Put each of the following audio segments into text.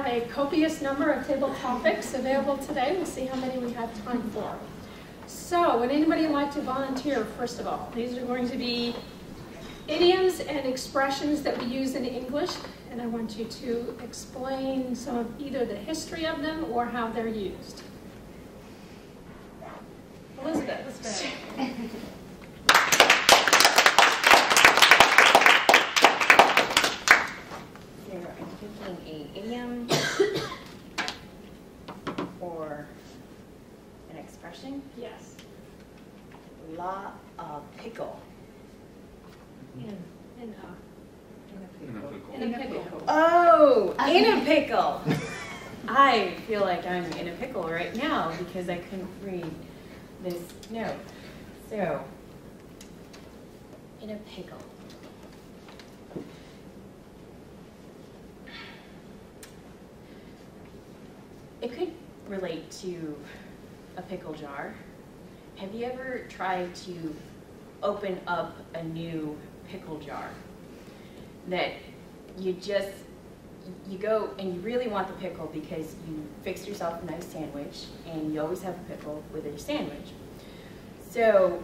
a copious number of table topics available today. We'll see how many we have time for. So, would anybody like to volunteer, first of all? These are going to be idioms and expressions that we use in English, and I want you to explain some of either the history of them or how they're used. Elizabeth, let's go. I'm thinking an idiom or an expression. Yes. La pickle. In a pickle. Oh, in a pickle. I feel like I'm in a pickle right now because I couldn't read this note. So, in a pickle. It could relate to a pickle jar. Have you ever tried to open up a new pickle jar that you go and you really want the pickle because you fixed yourself a nice sandwich and you always have a pickle with your sandwich. So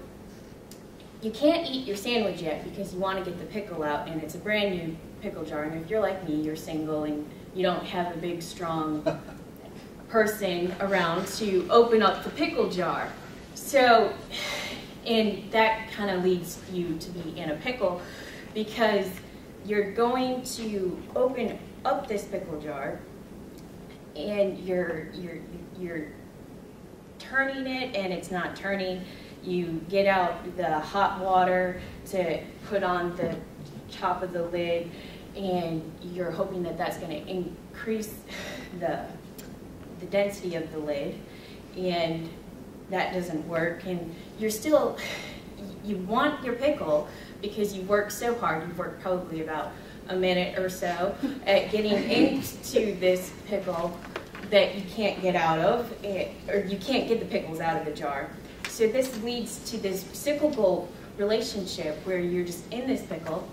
you can't eat your sandwich yet because you want to get the pickle out and it's a brand new pickle jar, and if you're like me, you're single and you don't have a big strong person around to open up the pickle jar. So, and that kind of leads you to be in a pickle because you're going to open up this pickle jar and you're turning it and it's not turning. You get out the hot water to put on the top of the lid and you're hoping that that's going to increase the density of the lid, and that doesn't work, and you're still, you want your pickle because you worked so hard. You've worked probably about a minute or so at getting into this pickle that you can't get out of, or you can't get the pickles out of the jar. So this leads to this cyclical relationship where you're just in this pickle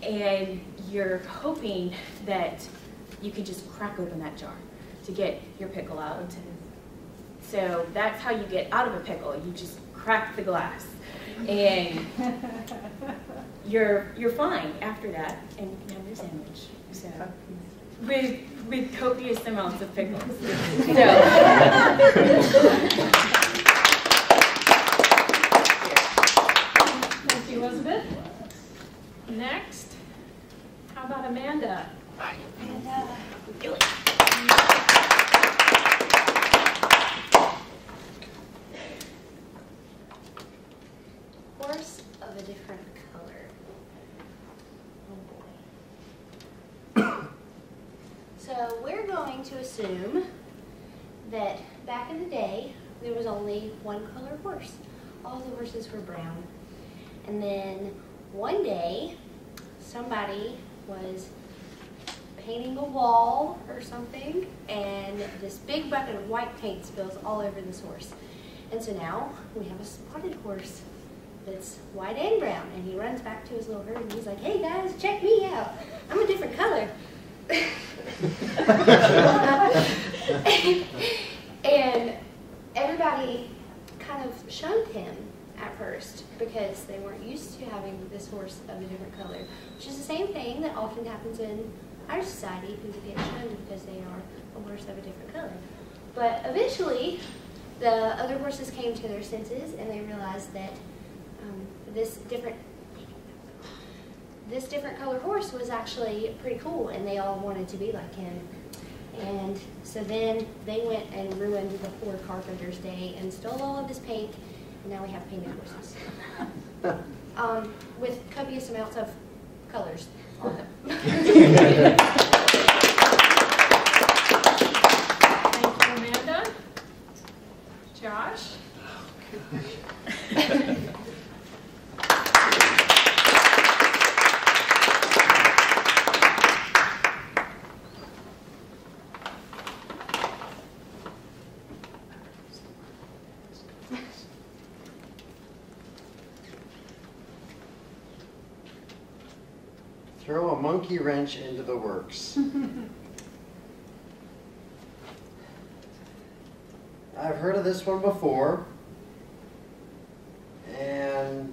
and you're hoping that you can just crack open that jar to get your pickle out. So that's how you get out of a pickle. You just crack the glass, and you're fine after that, and you can have your sandwich. So with copious amounts of pickles. Thank you, Elizabeth. Next, how about Amanda? Amanda, do it. Horse of a different color. Oh boy. So we're going to assume that back in the day there was only one color horse. All the horses were brown. And then one day somebody was painting a wall or something, and this big bucket of white paint spills all over this horse. And so now we have a spotted horse that's white and brown, and he runs back to his little herd and he's like, "Hey guys, check me out. I'm a different color." And everybody kind of shunned him at first because they weren't used to having this horse of a different color, which is the same thing that often happens in our society. People get shunned because they are a horse of a different color. But eventually, the other horses came to their senses and they realized that this different color horse was actually pretty cool, and they all wanted to be like him. And so then they went and ruined the poor carpenter's day and stole all of his paint, and now we have painted horses with copious amounts of colors on them. Thank you, Amanda. Josh? Throw a monkey wrench into the works. I've heard of this one before, and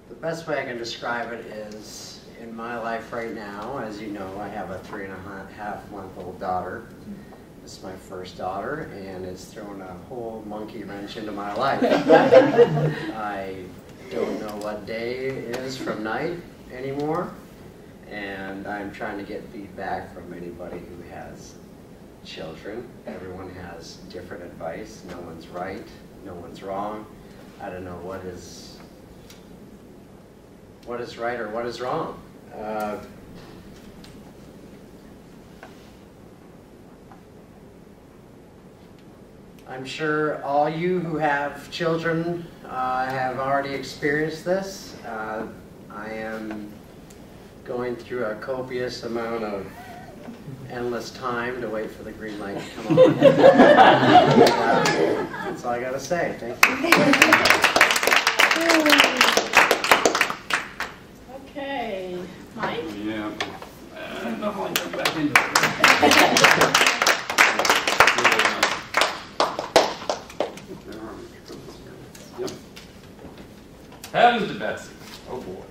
the best way I can describe it is in my life right now. As you know, I have a 3.5-month-old daughter. This is my first daughter, and it's thrown a whole monkey wrench into my life. I don't know what day is from night anymore, and I'm trying to get feedback from anybody who has children. Everyone has different advice. No one's right, no one's wrong. I don't know what is right or what is wrong. I'm sure all you who have children have already experienced this. I am going through a copious amount of endless time to wait for the green light to come on. That's all I gotta say. Thank you. Okay, Mike? Yeah. I don't know how I jump back into it. Yep. Heavens to Betsy. Oh boy.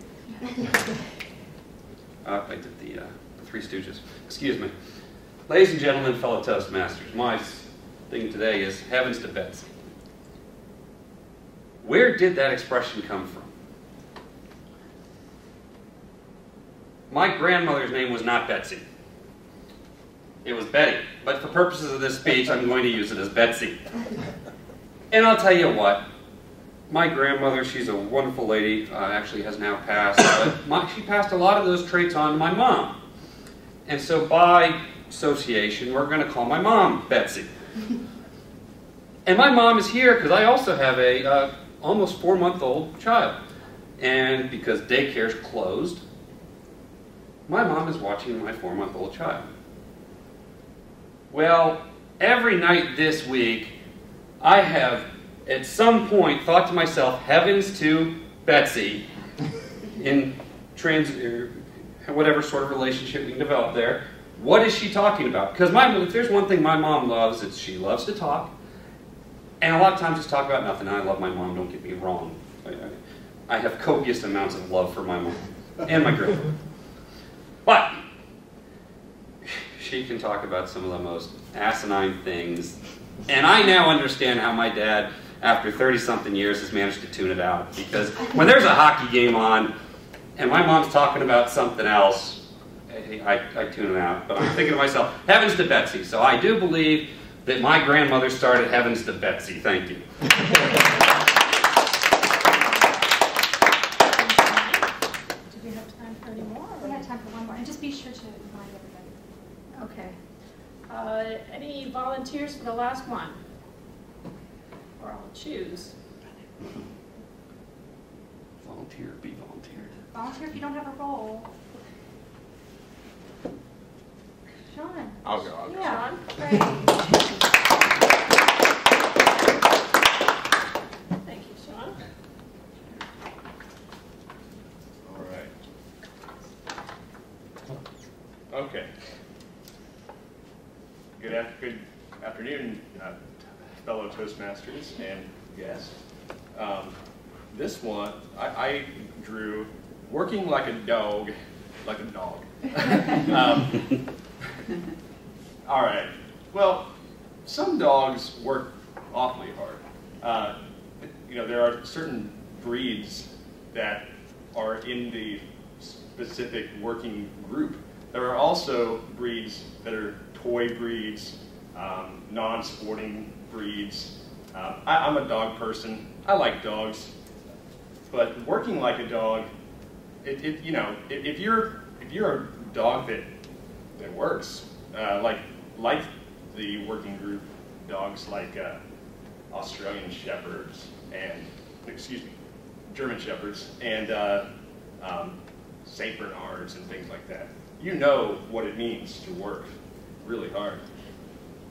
I did the Three Stooges. Excuse me. Ladies and gentlemen, fellow Toastmasters, my thing today is heavens to Betsy. Where did that expression come from? My grandmother's name was not Betsy. It was Betty. But for purposes of this speech, I'm going to use it as Betsy. And I'll tell you what, my grandmother, she's a wonderful lady, actually has now passed, but she passed a lot of those traits on to my mom. And so by association, we're going to call my mom Betsy. And my mom is here because I also have a almost 4-month-old child. And because daycare's closed, my mom is watching my 4-month-old child. Well, every night this week, I have at some point thought to myself, heavens to Betsy, in whatever sort of relationship we can develop there. What is she talking about? Because if there's one thing my mom loves, it's she loves to talk. And a lot of times just talk about nothing. I love my mom, don't get me wrong. I have copious amounts of love for my mom and my grandmother. But she can talk about some of the most asinine things. And I now understand how my dad, after 30-something years, has managed to tune it out. Because when there's a hockey game on, and my mom's talking about something else, I tune it out. But I'm thinking to myself, heavens to Betsy. So I do believe that my grandmother started heavens to Betsy. Thank you. Do we have time for any more? We have time for one more, and just be sure to remind everybody. Okay. Any volunteers for the last one? Or I'll choose. Volunteer, be volunteered. Volunteer if you don't have a role. Sean. I'll go. Yeah. Sean? Great. Thank you, Sean. All right. Okay. Good afternoon, fellow Toastmasters and guests. This one, I drew working like a dog, all right. Well, some dogs work awfully hard. There are certain breeds that are in the specific working group. There are also breeds that are toy breeds, non-sporting breeds. I'm a dog person. I like dogs, but working like a dog, if you're a dog that works, like the working group dogs like Australian Shepherds and German Shepherds and Saint Bernards and things like that. You know what it means to work really hard.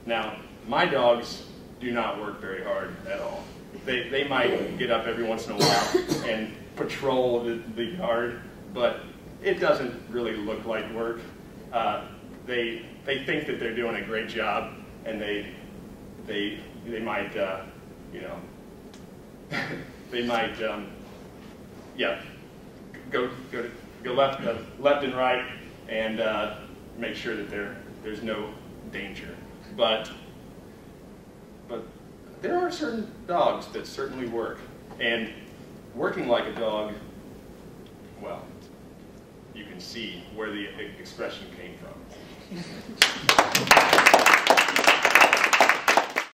Now, my dogs do not work very hard at all. They might get up every once in a while and patrol the yard, but it doesn't really look like work. they think that they're doing a great job, and they might they might yeah, go left and right, and make sure that there's no danger. But there are certain dogs that certainly work, and working like a dog, well, you can see where the expression came from.